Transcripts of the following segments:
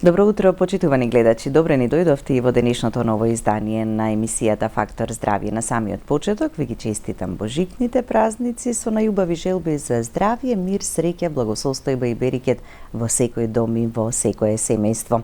Добро утро, почитувани гледачи. Добре ни дојдовте и во денешното ново издание на емисијата Фактор здравје. На самиот почеток ви ги честитам божикните празници со најубави желби за здравје, мир, среќа, благосостојба и берекет во секој дом и во секое семејство.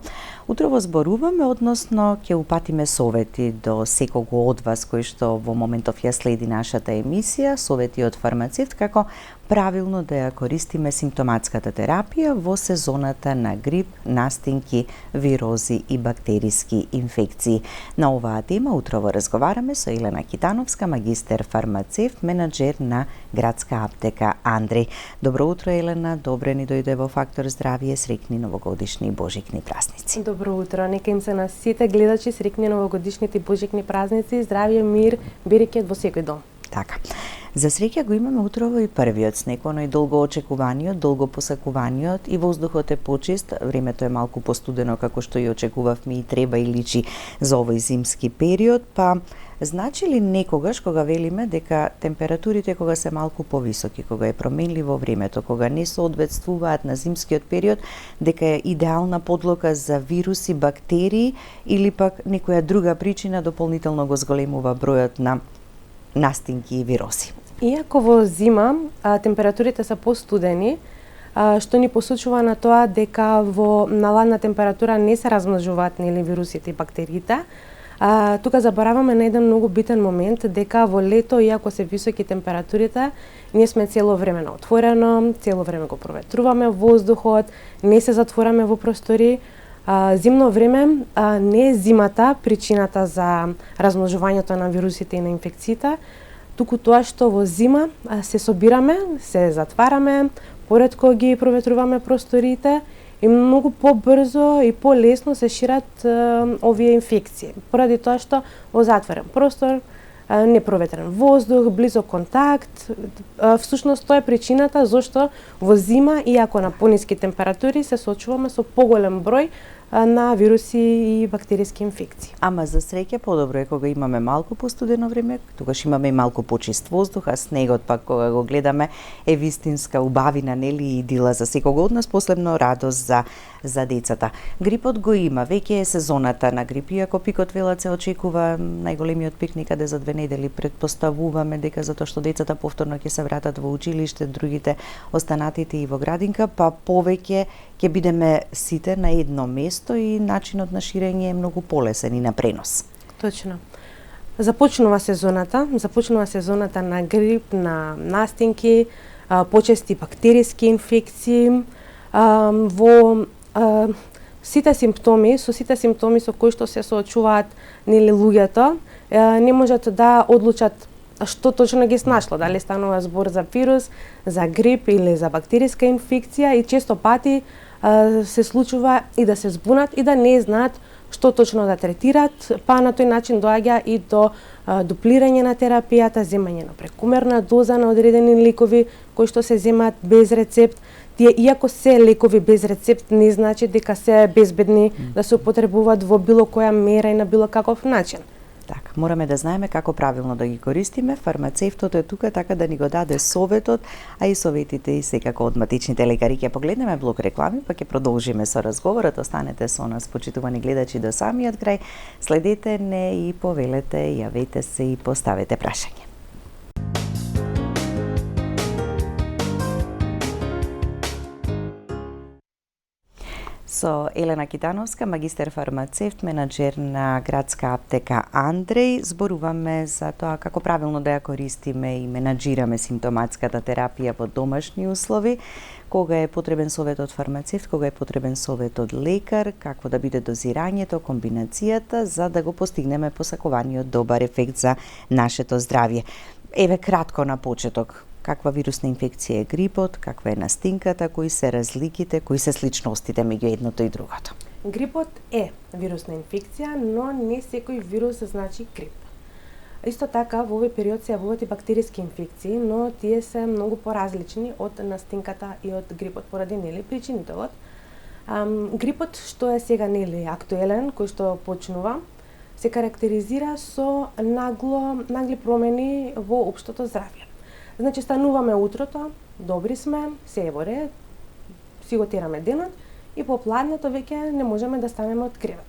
Утрово зборуваме, односно ќе упатиме совети до секого од вас кој што во моментов ја следи нашата емисија, совети од фармацевт како правилно да ја користиме симптоматската терапија во сезоната на грип, настинки, вирози и бактериски инфекции. На оваа тема утрово разговараме со Елена Китановска, магистер фармацевт, менаџер на градска аптека Андреј. Добро утро, Елена, добре ни дојде во Фактор здравје, среќни новогодишни и божикни празници. Добро утро, нека им се на сите гледачи среќни новогодишните и божикни празници, здравје, мир, берекет во секој дом. Така. За среќа го имаме утрово и првиот снег, оној долго очекуваниот, долго посакуваниот, и воздухот е почист, времето е малку постудено како што и очекувавме и треба и личи за овој зимски период, па значи ли некогаш кога велиме дека температурите кога се малку повисоки, кога е променливо времето, кога не соодветствуваат на зимскиот период, дека е идеална подлога за вируси, бактерии или пак некоја друга причина дополнително го зголемува бројот на настинки и вироси? Иако во зима температурите се постудени, што ни посочува на тоа дека во ладна температура не се размножуваат вирусите и бактериите, тука забораваме на еден многу битен момент, дека во лето, иако се високи температурите, ние сме цело време на отворено, цело време го проветруваме воздухот, не се затвораме во простори. Зимно време не е зимата причината за размножувањето на вирусите и на инфекциите, туку тоа што во зима се собираме, се затвараме, поретко ги проветруваме просториите и многу побрзо и полесно се шират овие инфекции. Поради тоа што во затворен простор, непроветрен воздух, близок контакт, всушност тоа е причината зашто во зима, иако на пониски температури, се соочуваме со поголем број на вируси и бактериски инфекции. Ама за среќа подобро е кога имаме малку постудено време, тогаш имаме и малку почист воздух, а снегот пак кога го гледаме е вистинска убавина, нели, и идила за секого од нас, последно радост за децата. Грипот го има, веќе е сезоната на грип, иако пикот велат се очекува најголемиот пик некаде за 2 недели. Предпоставуваме дека затоа што децата повторно ќе се вратат во училиште, другите останатите и во градинка, па повеќе ќе бидеме сите на едно место и начинот на ширење е многу полесен и на пренос. Точно. Започнува сезоната на грип, на настинки, почести бактериски инфекции, во сите симптоми со кои што се соочуваат луѓето, не можат да одлучат што точно ги снашло, дали станува збор за вирус, за грип или за бактериска инфекција, и често пати се случува и да се збунат и да не знаат што точно да третират, па на тој начин доаѓа и до дуплирање на терапијата, земање на прекумерна доза на одредени лекови кои што се земаат без рецепт. Тие, иако се лекови без рецепт, не значи дека се безбедни да се употребуваат во било која мера и на било каков начин. Така, мораме да знаеме како правилно да ги користиме. Фармацевтот е тука така да ни го даде советот, а и советите и секако од матичните лекари. Ќе погледнеме блок реклами, па ќе продолжиме со разговорот. Останете со нас, почитувани гледачи, до самиот крај. Следете не и повелете, јавете се и поставете прашање. Со Елена Китановска, магистер фармацевт, менаџер на градска аптека Андреј, зборуваме за тоа како правилно да ја користиме и менаџираме симптоматската терапија во домашни услови, кога е потребен совет од фармацевт, кога е потребен совет од лекар, какво да биде дозирањето, комбинацијата, за да го постигнеме посакуваниот добар ефект за нашето здравје. Еве кратко на почеток. Каква вирусна инфекција е грипот, каква е настинката, кои се разликите, кои се сличностите меѓу едното и другото? Грипот е вирусна инфекција, но не секој вирус значи грип. Исто така, во овој период се јавуваат и бактериски инфекции, но тие се многу поразлични од настинката и од грипот поради причинителот. Грипот, што е сега актуелен, кој што почнува, се карактеризира со нагли промени во општото здравје. Значи, стануваме утрото, добри сме, се е во ред, си го тераме денот и попладнето веќе не можеме да станеме од кревет.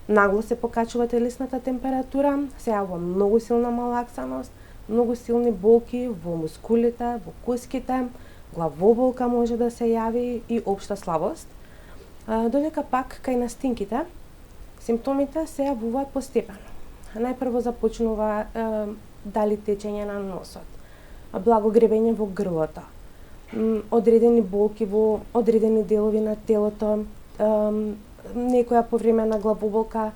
Нагло се покачува телесната температура, се јавува многу силна малаксаност, многу силни болки во мускулите, во куските, главоболка може да се јави и општа слабост. Додека пак кај настинките, симптомите се јавуваат постепено. Најпрво започнува дали течење на носот, благо гребење во грлото, одредени болки во одредени делови на телото, некоја повремена главоболка,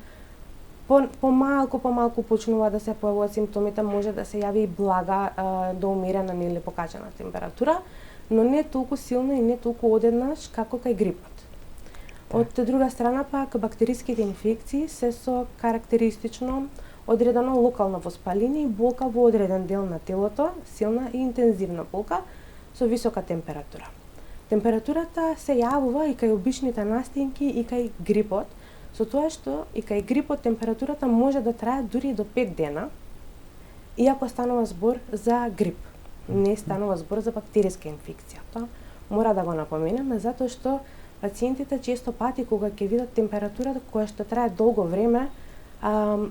помалку почнува да се појавуваат симптомите, може да се јави и блага до умерена или покачена температура, но не толку силно и не толку одеднаш како кај грипот. Од друга страна пак бактериските инфекции се со карактеристично одредено локално воспаление и болка во одреден дел на телото, силна и интензивна болка со висока температура. Температурата се јавува и кај обичните настинки и кај грипот, со тоа што и кај грипот температурата може да трае дури до 5 дена, иако станува збор за грип. Не станува збор за бактериска инфекција. Тоа мора да го напоменеме, затоа што пациентите често пати кога ќе видат температурата која што трае долго време,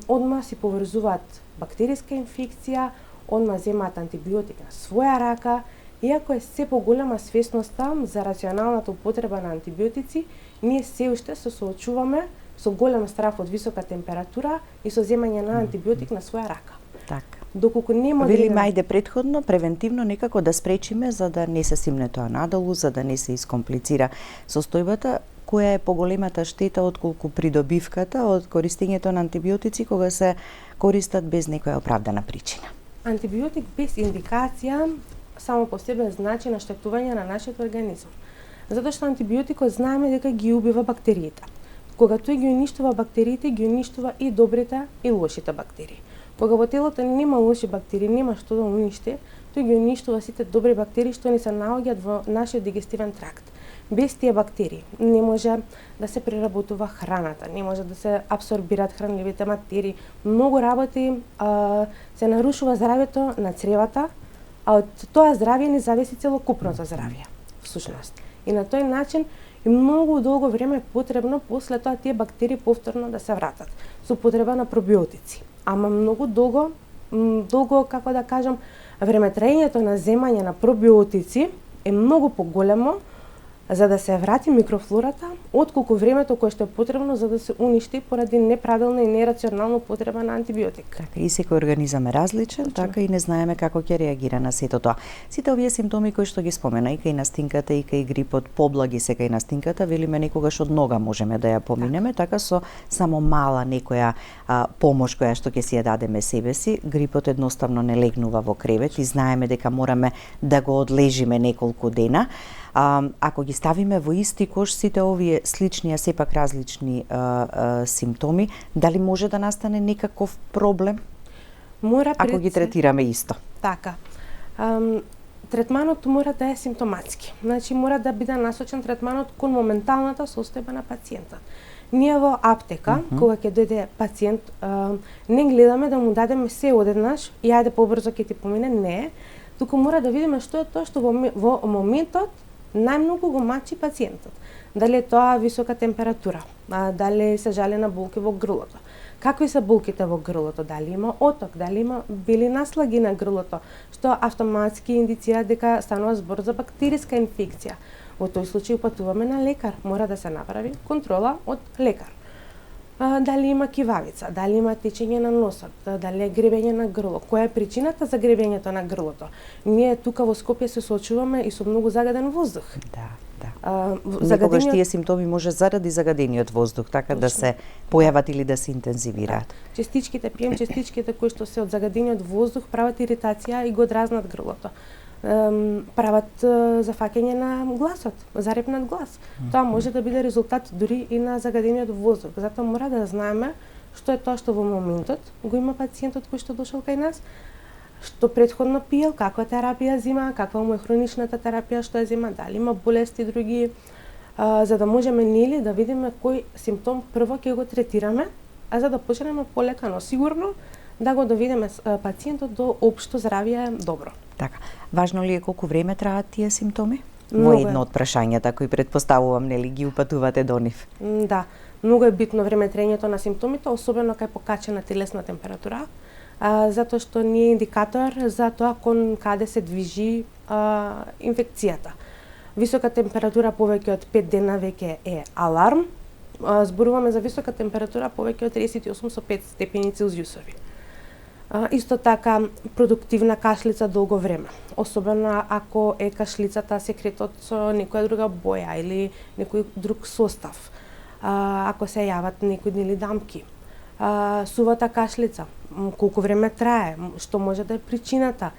одма си поврзуваат бактериска инфекција, одма земаат антибиотик на своја рака, иако е се поголема свесноста за рационалната употреба на антибиотици, ние се уште се соочуваме со голем страф од висока температура и со земање на антибиотик на своја рака. Така. Доколку нема велиме ајде претходно превентивно некако да спречиме за да не се симне тоа надолу, за да не се искомплицира состојбата. Која е поголемата штета отколку придобивката од користењето на антибиотици кога се користат без некоја оправдана причина? Антибиотик без индикација само по себе значи наштетување на нашиот организам. Затоа што антибиотикот знаеме дека ги убива бактериите. Кога тој ги уништува бактериите, ги уништува и добрите и лошите бактерии. Кога во телото нема лоши бактерии, нема што да уништи, тој ги уништува сите добри бактерии што ни се наоѓаат во нашиот дигестивен тракт. Без тие бактерии не може да се преработува храната, не може да се апсорбираат хранливите материи. Многу работи се нарушува здравјето на цревата, а од тоа здравје ни зависи целокупното здравје, всушност. И на тој начин и многу долго време е потребно после тоа тие бактерии повторно да се вратат со употреба на пробиотици. Ама многу долго, како да кажам, времетраењето на земање на пробиотици е многу поголемо за да се врати микрофлората, отколку времето кое што е потребно за да се уништи поради неправилна и нерационална употреба на антибиотик. Така, и секој организам е различен, точно. Така и не знаеме како ќе реагира на сето тоа. Сите овие симптоми кои што ги спомена, и кај настинката и кај грипот, поблаги се кај настинката, велиме некогаш од нога можеме да ја поминеме, така со само мала некоја помош која што ќе си ја дадеме себе си. Грипот едноставно не легнува во кревет и знаеме дека мораме да го одлежиме неколку дена. Ако ги ставиме во исти кош сите овие слични, а сепак различни симптоми, дали може да настане некаков проблем? Ако ги третираме исто. Така. Третманот мора да е симптоматски. Значи мора да биде насочен третманот кон моменталната состојба на пациентот. Ние во аптека, кога ќе дојде пациент, не гледаме да му дадеме се одеднаш и ајде побрзо ќе ти помине, не. Туку мора да видиме што е тоа што во моментот најмногу го мачи пациентот. Дали е тоа висока температура, дали се жали на болки во грлото. Какви се болките во грлото? Дали има оток, дали има бели наслаги на грлото, што автоматски индицира дека станува збор за бактериска инфекција. Во тој случај патуваме на лекар, мора да се направи контрола од лекар. Дали има кивавица, дали има течење на носот, дали е гребење на грло, која е причината за гребењето на грлото. Ние тука во Скопје се соочуваме и со многу загаден воздух. Да. Некогаш тие симптоми може заради загадениот воздух, така точно, да се појават или да се интензивираат. Частичките, PM частичките кои што се од загадениот воздух прават иритација и го дразнат грлото. Прават зафаќање на гласот, зареп над глас. Тоа може да биде резултат дури и на загадениот воздух. Затоа мора да знаеме што е тоа што во моментот го има пациентот кој што дошол кај нас, што претходно пиел, каква терапија зема, каква му е хроничната терапија што ја зема, дали има болести други, за да можеме нели да видиме кој симптом прво ќе го третираме, а за да почнеме полека, но сигурно да го доведеме пациентот до општо здравје добро. Така. Важно ли е колку време траат тие симптоми? Во едно од прашањата кои претпоставувам нели ги упатувате до нив. Да, многу е битно времетрењето на симптомите, особено кај покачена телесна температура, затоа што не е индикатор за тоа кон каде се движи инфекцијата. Висока температура повеќе од 5 дена веќе е аларм. Зборуваме за висока температура повеќе од 38,5 степени Целзиусови. Исто така продуктивна кашлица долго време, особено ако е кашлицата секретот со некоја друга боја или некој друг состав. Ако се јават некои нели дамки. Сувата кашлица, колку време трае, што може да е причината.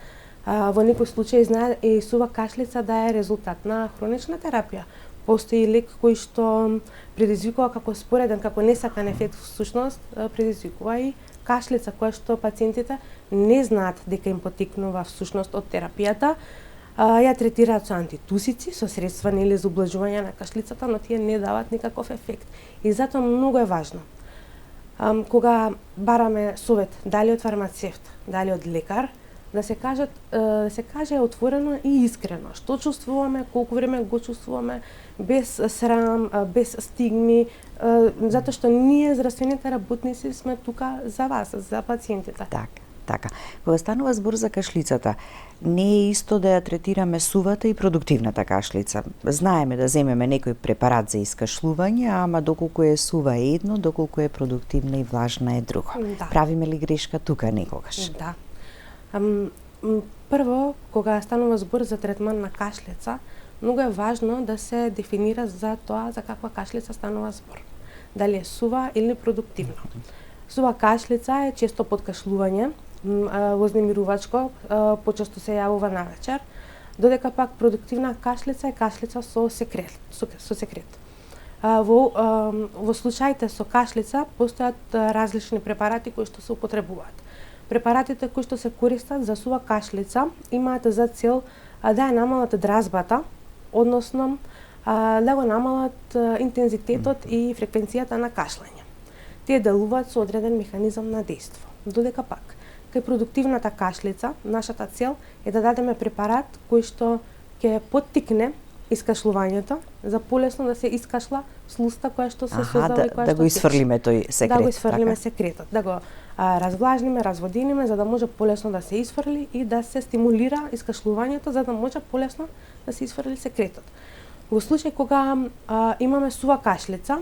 Во некој случај знае и сува кашлица да е резултат на хронична терапија. Постои лек кој што предизвикува како спореден, како несакан ефект всушност предизвикува и кашлица која што пациентите не знаат дека им потекнува всушност од терапијата. Ја третираат со антитусици, со средства нели за ублажување на кашлицата, но тие не даваат никаков ефект. И затоа многу е важно кога бараме совет дали од фармацевт, дали од лекар, да се каже отворено и искрено што чувствуваме, колку време го чувствуваме, без срам, без стигми, затоа што ние здравствените работници сме тука за вас, за пациентите. Така. Кога станува збор за кашлицата, не е исто да ја третираме сувата и продуктивната кашлица. Знаеме да земеме некој препарат за искашлување, ама доколку е сува е едно, доколку е продуктивна и влажна е друго. Да. Правиме ли грешка тука некогаш? Да. Прво, кога станува збор за третман на кашлица, многу е важно да се дефинира за тоа за каква кашлица станува збор. Дали е сува или продуктивна. Сува кашлица е често подкашлување, вознемирувачко, почесто се јавува навечер, додека пак продуктивна кашлица е кашлица со секрет. Во случаите со кашлица постојат различни препарати кои што се употребуваат. Препаратите кои што се користат за сува кашлица имаат за цел да ја намалат дразбата, односно да го намалат интензитетот и фреквенцијата на кашлење. Тие делуваат со одреден механизам на дејство. Додека пак, кај продуктивната кашлица, нашата цел е да дадеме препарат кој што ќе поттикне искашлувањето, за полесно да се искашла слуста која што се создава и која што да го изфрлиме тој секрет. Да го изфрлиме секретот, да го развлажниме, разводиниме за да може полесно да се изфрли и да се стимулира искашлувањето за да може полесно да се изфрли секретот. Во случај кога имаме сува кашлица,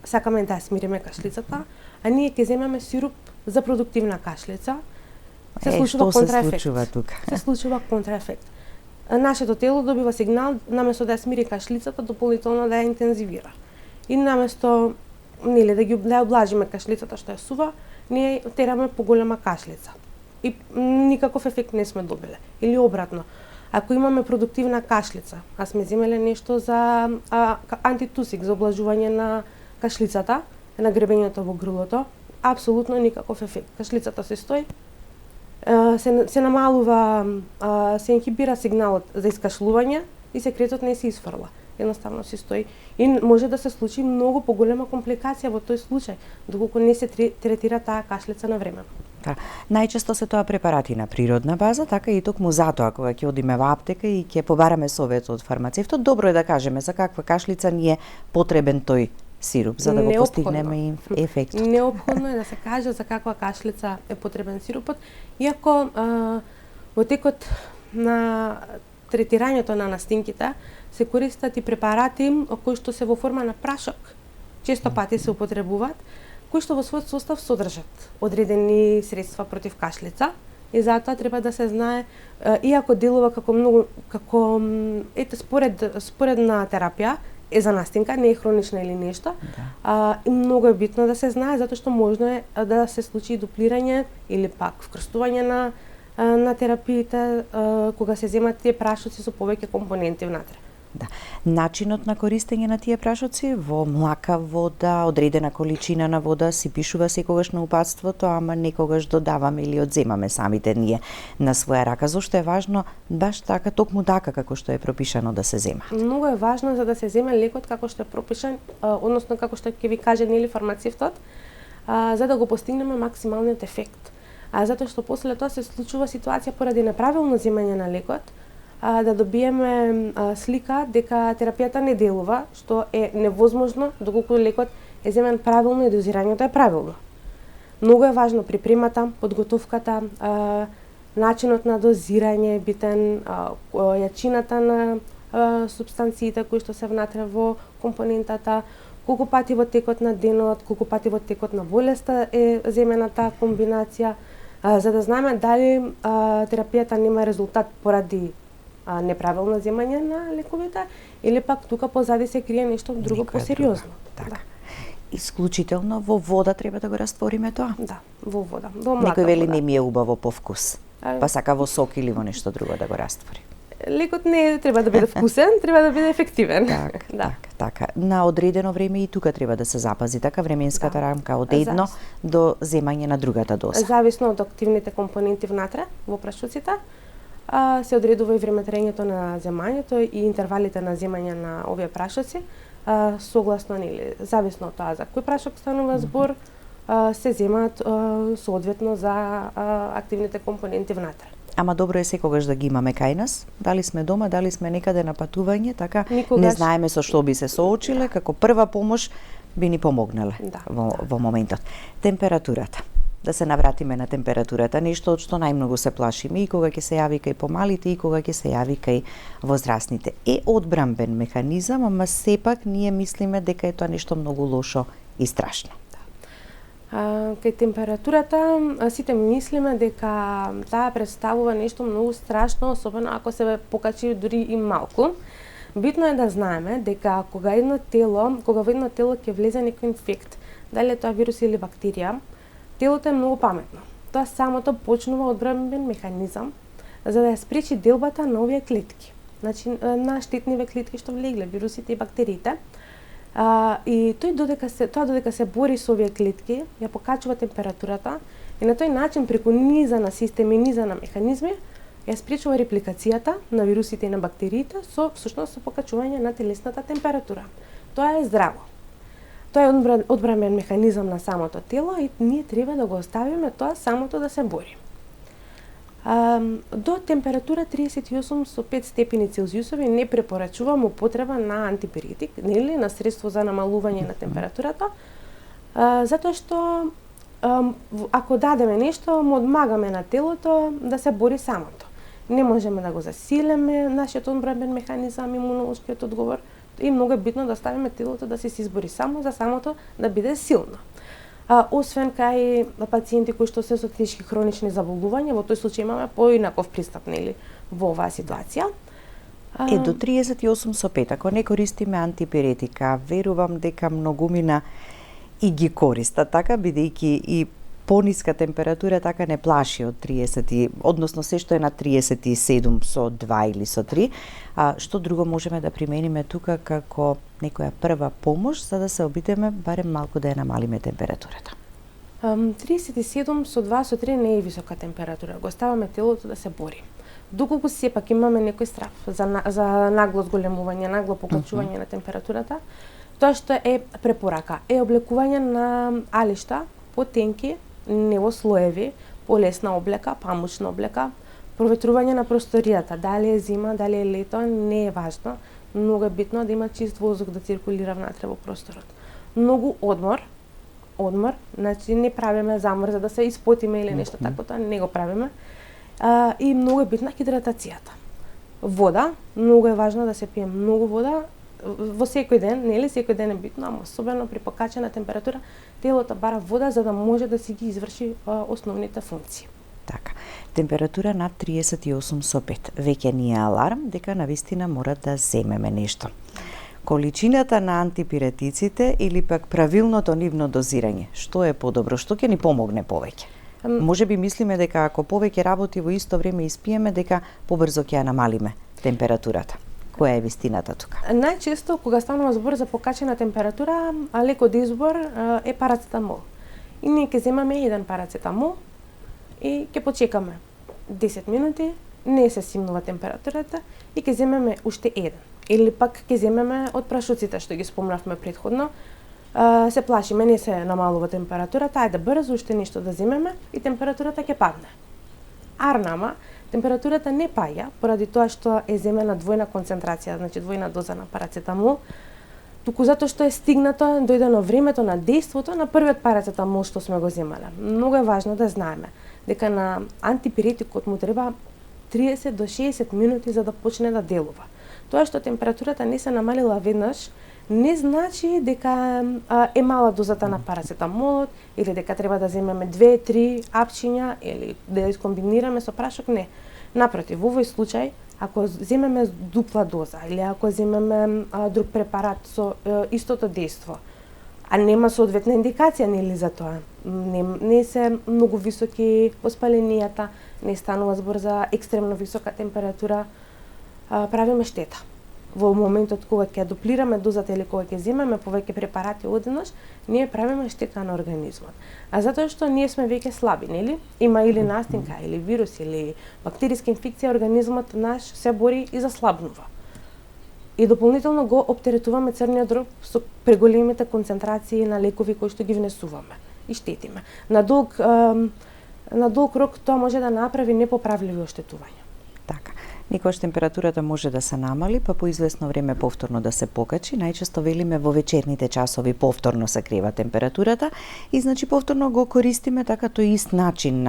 сакаме да смириме кашлицата, а ние ќе земеме сируп за продуктивна кашлица, се случува контраефект. Се случува контраефект. Нашето тело добива сигнал наместо да ја смири кашлицата, дополнително да ја интензивира. И наместо нели да ја облажиме кашлицата што е сува, ние тераме поголема кашлица. И никаков ефект не сме добиле. Или обратно. Ако имаме продуктивна кашлица, а сме земеле нешто за антитусик, за облажување на кашлицата, на гребењето во грлото, апсолутно никаков ефект. Кашлицата се стои, се намалува, се инхибира сигналот за искашлување и секретот не се изфрла. Едноставно се стои. И може да се случи многу поголема компликација во тој случај, доколку не се третира таа кашлица на време. Да. Најчесто се тоа препарати на природна база, така и токму затоа кога ќе одиме во аптека и ќе побараме совет од фармацевтот, добро е да кажеме за каква кашлица ни е потребен тој сируп за да го постигнеме ефектот. Неопходно е да се каже за каква кашлица е потребен сирупот, иако во текот на третирањето на настинките се користат и препарати кои што се во форма на прашок, често пати се употребуваат, кои што во својот состав содржат одредени средства против кашлица и затоа треба да се знае, иако делува како споредна терапија, е за настинка, не е хронична или нешто. Да. И многу е битно да се знае, затоа што можно е да се случи дуплирање или пак вкрстување на терапиите кога се земат тие прашоци со повеќе компоненти внатре. Да. Начинот на користење на тие прашоци во млака вода, одредена количина на вода си пишува секогаш на упатството, ама некогаш додаваме или одземаме самите ние на своја рака. Зошто е важно баш така, токму така како што е пропишано да се зема? Многу е важно за да се земе лекот како што е пропишан, односно како што ќе ви каже нели фармацевтот, за да го постигнеме максималниот ефект. Затоа што после тоа се случува ситуација поради неправилно земање на лекот, да добиеме слика дека терапијата не делува, што е невозможно доколку лекот е земен правилно и дозирањето е правилно. Многу е важно припремата, подготовката, начинот на дозирање е битен, јачината на супстанциите кои што се внатре во компонентата, колку пати во текот на денот, колку пати во текот на болеста е земена таа комбинација, за да знаеме дали терапијата нема резултат поради неправилно земање на лековите или пак тука позади се крие нешто друго посериозно. Така. Исклучително во вода треба да го раствориме тоа? Да, во вода. Во млака Некој вели вода. не ми е убаво по вкус. Па сака во сок или во нешто друго да го раствори. Лекот не треба да биде вкусен, треба да биде ефективен. Така. На одредено време и тука треба да се запази така временската рамка од едно до земање на другата доза. Зависно од активните компоненти внатре во прашуците, се одредува и времетрањето на земањето и интервалите на земање на овие прашуци, согласно нели, зависно од тоа за кој прашок станува збор, се земаат соодветно за активните компоненти внатре. Ама добро е секогаш да ги имаме кај нас, дали сме дома, дали сме некаде на патување, така Никогаш... не знаеме со што би се соочиле, како прва помош би ни помогнале во моментот. Температурата. Да се навратиме на температурата, нешто од што најмногу се плашиме и кога ќе се јави кај помалите и кога ќе се јави кај возрастните. Е одбрамбен механизам, ама сепак ние мислиме дека е тоа нешто многу лошо и страшно. Кај температурата сите мислиме дека таа представува нешто многу страшно, особено ако се покачи дури и малку. Битно е да знаеме дека кога во едно тело ќе влезе некој инфект, дали е тоа вирус или бактерија, телото е многу паметно. Тоа самото почнува одбрамбен механизам за да ја спречи делбата на овие клетки. Значи на штетниве клетки што влегле вирусите и бактериите. И додека се бори со овие клетки, ја покачува температурата и на тој начин преку низа на системи, низа на механизми, ја спречува репликацијата на вирусите и на бактериите со всушност со покачување на телесната температура. Тоа е здраво. Тоа е одбранбен механизам на самото тело и ние треба да го оставиме тоа самото да се бори. До температура 38,5 степени Целзиусови не препорачувам употреба на антипиретик, нели, на средство за намалување на температурата, затоа што ако дадеме нешто, му одмагаме на телото да се бори самото. Не можеме да го засилиме нашиот одбранбен механизам, имунолошкиот одговор, и многу е битно да оставиме телото да се избори само за самото да биде силно. Освен кај пациенти кои што се со тешки хронични заболувања, во тој случај имаме поинаков пристап, нели, во оваа ситуација. До 38,5, ако не користиме антипиретика, верувам дека многумина и ги користат така, бидејќи и пониска температура така не плаши од 30, односно се што е на 37 со 2 или со 3, што друго можеме да примениме тука како некоја прва помош за да се обидеме барем малку да ја намалиме температурата? 37 со 2 со 3 не е висока температура, го ставаме телото да се бори. Доколку сепак имаме некој страф за нагло зголемување, нагло покачување на температурата, тоа што е препорака е облекување на алишта потенки, не во слоеви, полесна облека, памучна облека, проветрување на просторијата, дали е зима, дали е лето, не е важно. Многу е битно да има чист воздух да циркулира внатре во просторот. Многу одмор, значи не правиме замор за да се испотиме или нешто такво, тоа не го правиме. И многу е битна хидратацијата. Вода, многу е важно да се пие многу вода, во секој ден, нели, секој ден е битно, ама особено при покачена температура, телото бара вода за да може да си ги изврши основните функции. Така. Температура над 38,5. Веќе ни е аларм дека навистина мора да земеме нешто. Количината на антипиретиците или пак правилното нивно дозирање, што е подобро, што ќе ни помогне повеќе? Може би мислиме дека ако повеќе работи во исто време испиеме, дека побрзо ќе ја намалиме температурата. Која е вистината тука? Најчесто кога станува збор за покачена температура, лекот избор е парацетамол. И ние ќе земаме еден парацетамол и ќе почекаме 10 минути, не се симнува температурата и ќе земеме уште еден. Или пак ќе земеме од прашуците што ги спомнавме претходно. Се плашиме, не се намалува температурата, ајде брзо уште нешто да земеме и температурата ќе падне. Арнама, температурата не паѓа поради тоа што е земена двојна концентрација, значи двојна доза на парацетамол, туку затоа што е стигнато, дојдено времето на дејството на првиот парацетамол што сме го земале. Многу е важно да знаеме дека на антипиретикот му треба 30 до 60 минути за да почне да делува. Тоа што температурата не се намалила веднаш, не значи дека е мала дозата на парацетамолот или дека треба да земеме 2-3 апчиња или да ја искомбинираме со прашок, не. Напротив, во овој случај, ако земеме дупла доза или ако земеме друг препарат со истото дејство, а нема соодветна индикација нели за тоа, не се многу високи воспаленијата, не станува збор за екстремно висока температура, правиме штета. Во моментот кога ќе дуплираме дозата или кога ќе земеме повеќе препарати одеднаш, ние правиме штета на организмот. А затоа што ние сме веќе слаби, нели? Има или настинка, или вирус, или бактериска инфекција, организмот наш се бори и заслабнува. И дополнително го оптеретуваме црниот дроб со преголемите концентрации на лекови кои што ги внесуваме и штетиме. На долг рок тоа може да направи непоправливи оштетувања. Така. Никогаш температурата може да се намали, па по известно време повторно да се покачи. Најчесто велиме во вечерните часови повторно се крива температурата и значи повторно го користиме така тој ист начин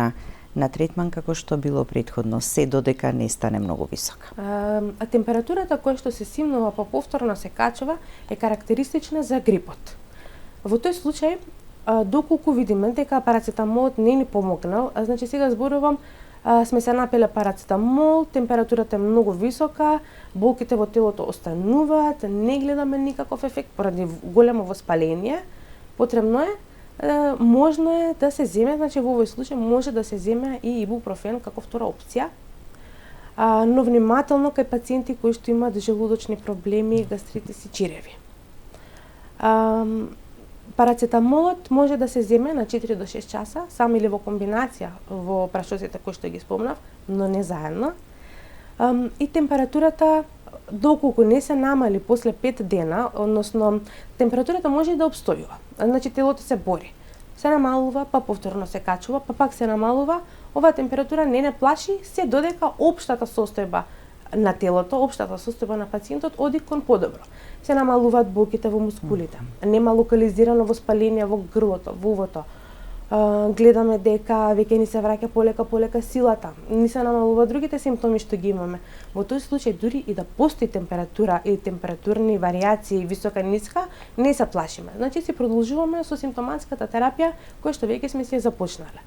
на третман како што било претходно, се додека не стане многу висока. А температурата која што се симнува па повторно се качува е карактеристична за грипот. Во тој случај, доколку видиме дека парацетамолот не ни помогнал, значи сега зборувам, сме се напеле парацетамол, температурата е многу висока, болките во телото остануваат, не гледаме никаков ефект поради големо воспаление, потребно е, можно е да се земе, значи во овој случај може да се земе и ибупрофен како втора опција, но внимателно кај пациенти кои што имаат желудочни проблеми, гастритис и чиреви. Парацетамолот може да се земе на 4 до 6 часа, сам или во комбинација во прашоците кои што ги спомнав, но не заедно. И температурата, доколку не се намали после 5 дена, односно температурата може и да обстојува. Значи телото се бори. Се намалува, па повторно се качува, па пак се намалува. Оваа температура не плаши, се додека општата состојба на телото, општата состојба на пациентот оди кон подобро. Се намалуваат болките во мускулите, нема локализирано воспаление во грлото, во увото. Гледаме дека веќе ни се враќа полека силата, ни се намалува другите симптоми што ги имаме. Во тој случај дури и да постои температура или температурни варијации висока-ниска, не се плашиме. Значи си продолжуваме со симптоматската терапија која што веќе сме си ја започнале.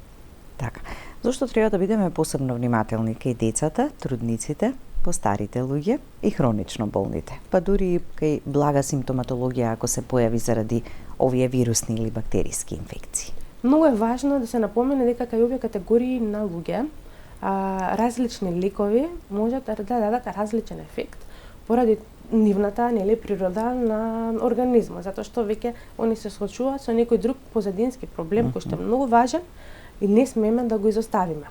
Така. Зошто треба да бидеме посебно внимателни кај децата, трудниците, постарите луѓе и хронично болните, па дури и кај блага симптоматологија ако се појави заради овие вирусни или бактериски инфекции? Многу е важно да се напомене дека кај овие категории на луѓе различни лекови можат да дадат различен ефект поради нивната природа на организмот, затоа што веќе они се соочуваат со некој друг позадински проблем кој што е многу важен и не смееме да го изоставиме.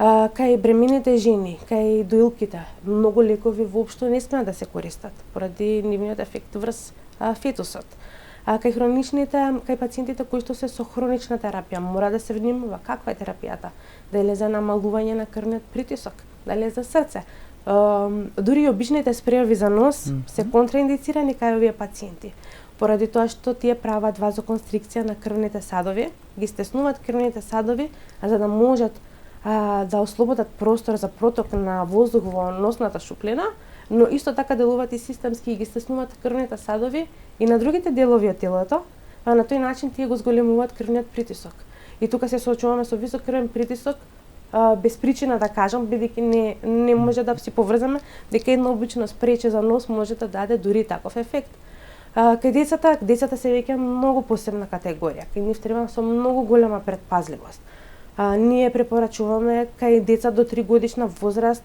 Кај бремените жени, кај доилките, многу лекови воопшто не смеат да се користат поради нивниот ефект врз фетусот. Кај хроничните, кај пациентите кои што се со хронична терапија, мора да се внимава каква е терапијата, дали е за намалување на крвниот притисок, дали е за срце. Дури и обичните спреови за нос се контраиндицирани кај овие пациенти, поради тоа што тие прават вазоконстрикција на крвните садови, ги стеснуваат крвните садови, за да можат да ослободат простор за проток на воздух во носната шуплина, но исто така делуваат и системски и ги стеснуваат крвните садови и на другите делови од телото, а на тој начин тие го зголемуваат крвниот притисок. И тука се соочуваме со висок крвен притисок, без причина да кажам, бидејќи не може да си поврзаме дека едно обично спрече за нос може да даде дури таков ефект. Кај децата се веќе многу посебна категорија, кај нив треба со многу голема предпазливост. Ние препорачуваме кај деца до 3 годишна возраст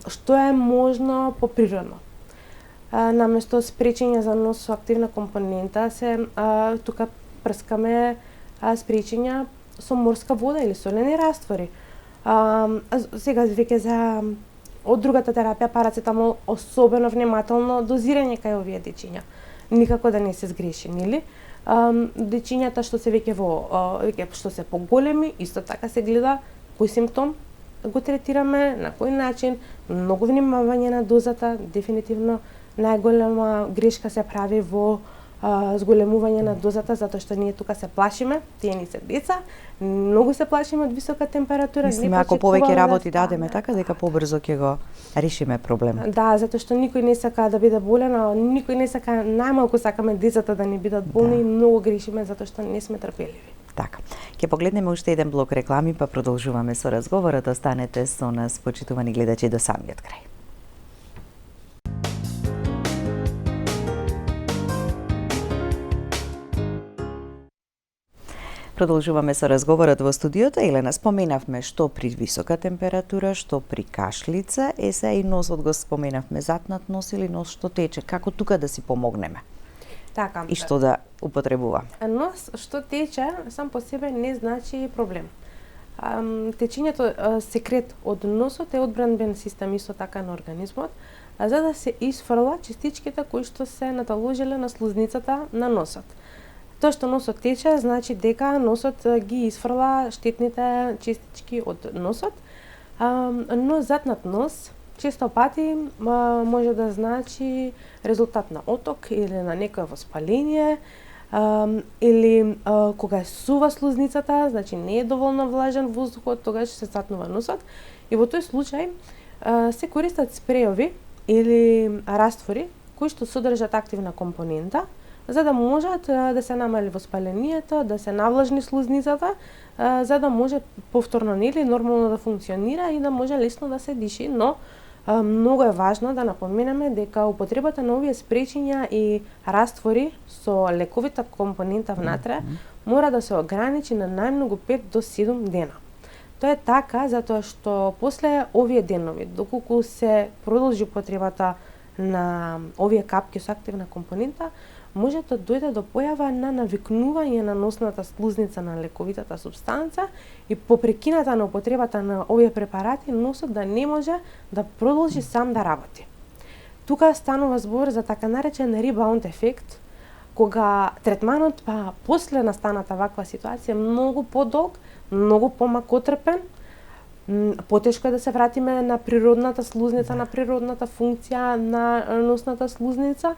што е можно поприродно. Наместо спречење за нос со активна компонента, тука прскаме спречења со морска вода или солени раствори. Сега веќе од другата терапија, парацетамол, особено внимателно дозирање кај овие дечиња. Никако да не се сгреши, нели? Дечињата што се веќе што се поголеми, исто така се гледа кој симптом го третираме, на кој начин, многу внимавање на дозата, дефинитивно најголема грешка се прави во зголемување на дозата, затоа што ние тука се плашиме, тие ни се деца, многу се плашиме од висока температура. Мислиме, ако повеќе работи дадеме така, дека побрзо ќе го решиме проблемот. Да, затоа што никој не сака да биде болен, а никој не сака, најмалку сакаме децата да не бидат болни и многу грешиме затоа што не сме трпеливи. Така. Ќе погледнеме уште еден блок реклами, па продолжуваме со разговорот. Останете со нас, почитувани гледачи, до самиот крај. Продолжуваме со разговорот во студиото. Елена, споменавме што при висока температура, што при кашлица, сега и носот го споменавме, затнат нос или нос што тече. Како тука да си помогнеме? Така. И што да употребува? Нос што тече сам по себе не значи проблем. Течењето секрет од носот е одбранбен систем исто така на организмот, за да се исфрла частичките кои што се наталожиле на слузницата на носот. Тоа што носот тече значи дека носот ги исфрла штетните частички од носот, но затнат нос често пати може да значи резултат на оток или на некое воспаление, или кога сува слузницата, значи не е доволно влажен воздухот, тогаш се затнува носот и во тој случај се користат спреови или раствори кои што содржат активна компонента, за да можат да се намали воспалението, да се навлажни слузницата, за да може повторно нели нормално да функционира и да може лесно да се диши, но многу е важно да напоменеме дека употребата на овие спречиња и раствори со лековита компонента внатре мора да се ограничи на најмногу 5 до 7 дена. Тоа е така затоа што после овие денови, доколку се продолжи употребата на овие капки со активна компонента, може да дојде до појава на навикнување на носната слузница на лековитата супстанца и по прекината на употребата на овие препарати носот да не може да продолжи сам да работи. Тука станува збор за така наречен ребаунд ефект, кога третманот после настаната ваква ситуација многу подолг, многу помакотрпен, потешко е да се вратиме на природната слузница, на природната функција на носната слузница.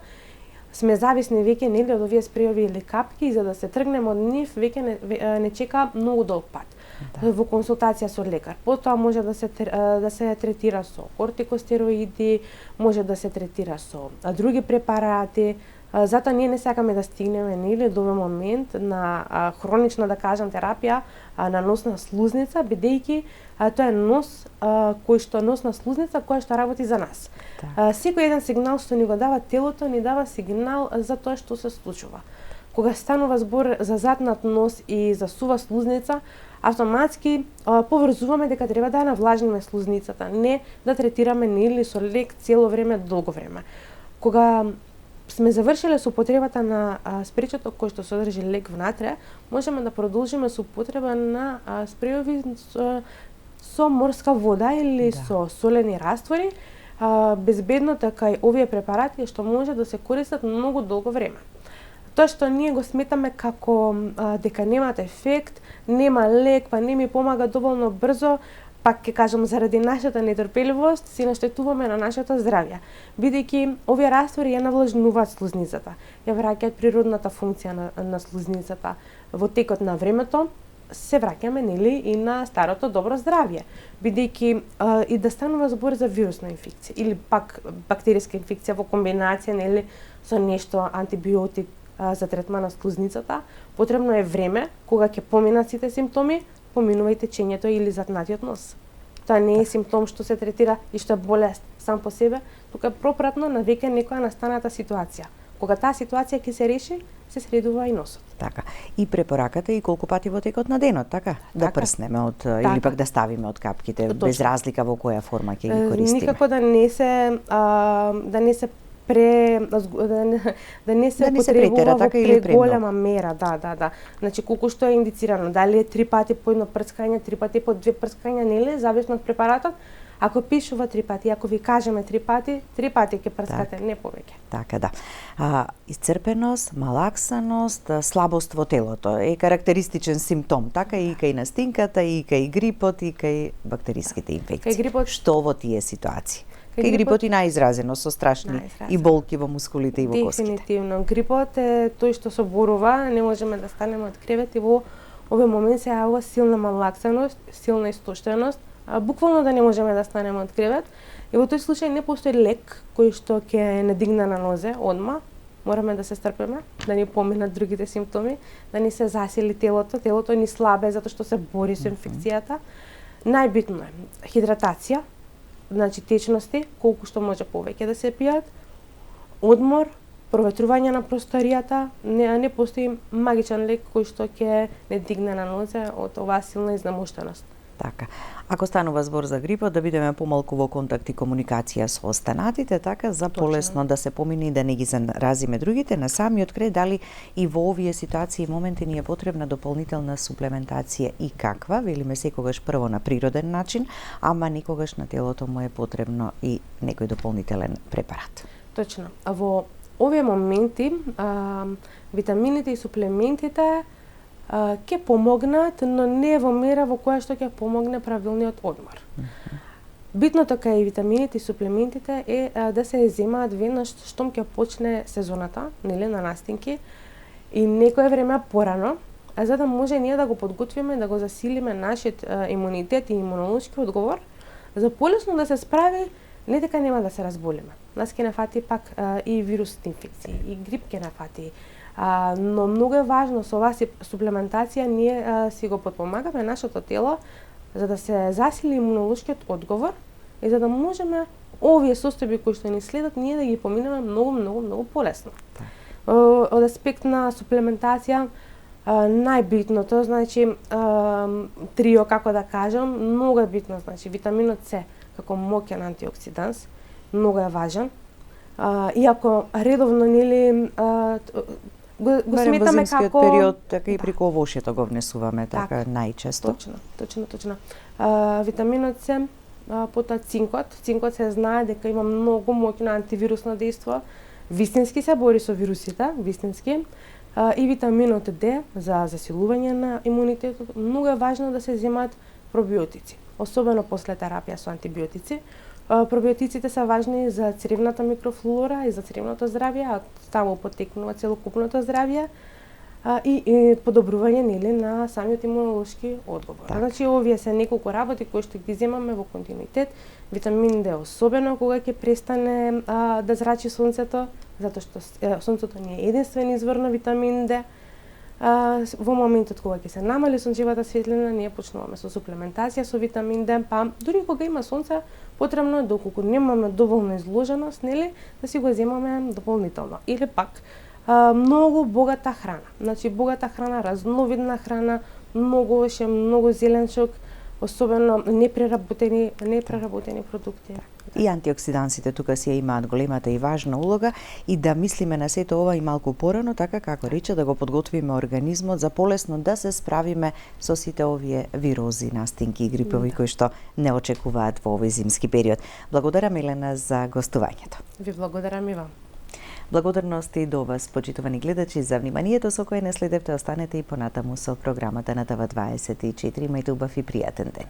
Сме зависни веќе нели од овие спреови или капки и за да се тргнеме од нив веќе не чека многу долг пат. Да. Во консултација со лекар. Потоа може да се третира со кортикостероиди, може да се третира со други препарати. Затоа ние не сакаме да стигнеме нели до овој момент на хронична, да кажам, терапија на носна слузница, бидејќи тоа е нос носна слузница која што работи за нас. Секој еден сигнал што ни го дава телото ни дава сигнал за тоа што се случува. Кога станува збор за затнат нос и за сува слузница, автоматски поврзуваме дека треба да навлажниме слузницата, не да третираме нели со лек цело време, долго време. Кога сме завршиле со употребата на спречото кој што содржи лек внатре, можеме да продолжиме со употреба на спреови со морска вода или со солени раствори, безбедно така и овие препарати што може да се користат многу долго време. Тоа што ние го сметаме како дека немат ефект, нема лек, па не ми помага доволно брзо, пак ќе кажам заради нашата нетрпеливост, си наштетуваме на нашето здравје, бидејќи овие раствори ја навлажнуваат слузницата, ја враќаат природната функција на слузницата. Во текот на времето се враќаме нели и на старото добро здравје, бидејќи и да станува збор за вирусна инфекција или пак бактериска инфекција во комбинација нели со нешто антибиотик за третман на слузницата, потребно е време кога ќе поминат сите симптоми, поминува и течењето или затнатиот нос. Тоа не е симптом што се третира и што е болест сам по себе, тука е пропратно на веќе некоја настаната ситуација. Кога таа ситуација ќе се реши, се средува и носот. Така. И препораката и колку пати во текот на денот, така? Да прснеме од или пак да ставиме од капките, точно, без разлика во која форма ќе ги користиме. Никако да не се потребува во преголема мера, да. Значи колку што е индицирано, дали е 3 пати по едно прскање, 3 пати по 2 прскања, нели, зависно од препаратот, Ако пишува 3 пати, ако ви кажеме 3 пати ќе прскате, не повеќе. Така да. Исцрпеност, малаксаност, слабост во телото е карактеристичен симптом, така и кај настинката, и кај грипот, и кај бактериските инфекции. Кај грипот, што во тие ситуации? Кај грипот и најизразено со страшни и болки во мускулите и во коските. Дефинитивно. Грипот е тој што соборува, не можеме да станеме од кревет и во овој момент се јавува силна малаксаност, силна истоштеност, буквално да не можеме да станеме од кревет. И во тој случај не постои лек кој што ќе не дигне на нозе одма. Мораме да се стрпиме, да ни поминат другите симптоми, да ни се засили телото ни слабе затоа што се бори со инфекцијата. Најбитно е хидратација, значи течности, колку што може повеќе да се пијат, одмор, проветрување на просторијата, не постои магичен лек кој што ќе не дигне на нозе од оваа силна изнемоштеност. Така. Ако станува збор за грипот, да бидеме помалку во контакт и комуникација со останатите, така за полесно да се помине и да не ги заразиме другите, на самиот крај дали и во овие ситуации и моменти ни е потребна дополнителна суплементација и каква, велиме секогаш прво на природен начин, ама никогаш на телото му е потребно и некој дополнителен препарат. Точно. А во овие моменти витамините и суплементите ќе помогнат, но не во мера во која што ќе помогне правилниот одмор. Битното кај витамините и суплементите е да се земаат веднаш штом ќе почне сезоната, нели, на настинки, и некое време порано, за да може ние да го подготвиме, да го засилиме нашиот имунитет и имунолошки одговор, за полесно да се справи, не дека нема да се разболиме. Нас ќе не фати пак и вирусни инфекции, и грип ќе не фати, но многу е важно со оваа суплементација ние си го потпомагаме нашето тело за да се засили имунолошкиот одговор и за да можеме овие состојби кои што ни следат ние да ги поминеме многу полесно. Од аспект на суплементација најбитното, значи трио, како да кажам, многу е битно, значи витаминот С како моќен антиоксиданс, многу е важен. Иако редовно нели го сметаме како период, така и преку овошјето го внесуваме, така најчесто. Точно. Витаминот С, потоа цинкот. Цинкот се знае дека има многу моќно антивирусно дејство. Вистински се бори со вирусите, вистински. И витаминот Д за засилување на имунитетот. Многу е важно да се земаат пробиотици, особено после терапија со антибиотици. Пробиотиците се важни за цревната микрофлора и за цревното здравје, а таму потекнува целокупното здравје и подобрување нели на самиот имунолошки одговор. Так. Значи овие се неколку работи кои што ги земаме во континуитет. Витамин Д особено кога ќе престане да зрачи сонцето, затоа што сонцето не е единствен извор на витамин Д. Во моментот кога ќе се намали сончевата светлина, ние почнуваме со суплементација со витамин Д, па дури кога има сонце, потребно е доколку немаме доволна изложеност, нели, да си го земаме дополнително. Или пак многу богата храна. Значи богата храна, разновидна храна, многу зеленчук, особено непреработени продукти. И антиоксидансите тука си имаат големата и важна улога и да мислиме на сето ова и малку порано, така како рече, да го подготвиме организмот за полесно да се справиме со сите овие вирози, настинки и грипови кои што не очекуваат во овој зимски период. Благодарам, Елена, за гостувањето. Ви благодарам и вам. Благодарности до вас, почитувани гледачи, за вниманието со кое не следевте. Останете и понатаму со програмата на ТВ24. Имајте убав и пријатен ден.